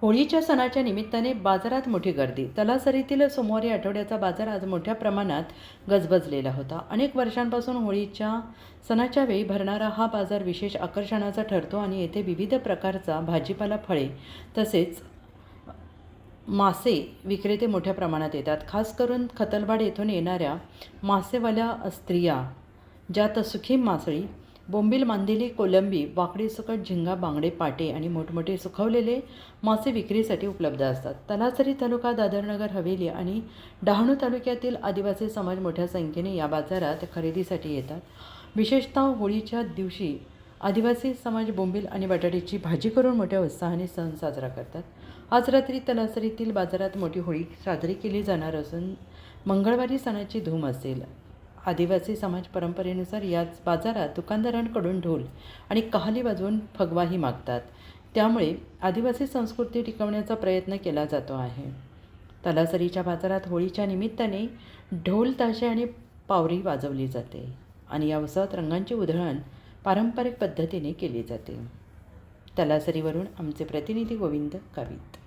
होळीच्या सणाच्या निमित्ताने बाजारात मोठी गर्दी. तलासरीतील सोमवारी आठवड्याचा बाजार आज मोठ्या प्रमाणात गजबजलेला होता. अनेक वर्षांपासून होळीच्या सणाच्या वेळी भरणारा हा बाजार विशेष आकर्षणाचा ठरतो आणि येथे विविध प्रकारचा भाजीपाला, फळे तसेच मासे विक्रेते मोठ्या प्रमाणात येतात. खास करून खतलवाड येथून येणाऱ्या मासेवाल्या स्त्रिया, ज्यात सुखी मासळी, बोंबील, मांदेली, कोलंबी, वाकडी सकट, झिंगा, बांगडे, पाटे आणि मोठमोठे सुकवलेले मासे विक्रीसाठी उपलब्ध असतात. तलासरी तालुका, दादरनगर हवेली आणि डहाणू तालुक्यातील आदिवासी समाज मोठ्या संख्येने या बाजारात खरेदीसाठी येतात. विशेषतः होळीच्या दिवशी आदिवासी समाज बोंबील आणि बटाट्याची भाजी करून मोठ्या उत्साहाने सण साजरा करतात. आज रात्री तलासरीतील बाजारात मोठी होळी साजरी केली जाणार असून मंगळवारी सणाची धूम असेल. आदिवासी समाज परंपरेनुसार याच बाजारात दुकानदारांकडून ढोल आणि कहाली वाजवून फगवाही मागतात. त्यामुळे आदिवासी संस्कृती टिकवण्याचा प्रयत्न केला जातो आहे. तलासरीच्या बाजारात होळीच्या निमित्ताने ढोल, ताशे आणि पावरी वाजवली जाते आणि या उत्सवात रंगांची उधळण पारंपरिक पद्धतीने केली जाते. तलासरीवरून आमचे प्रतिनिधी गोविंद गावित.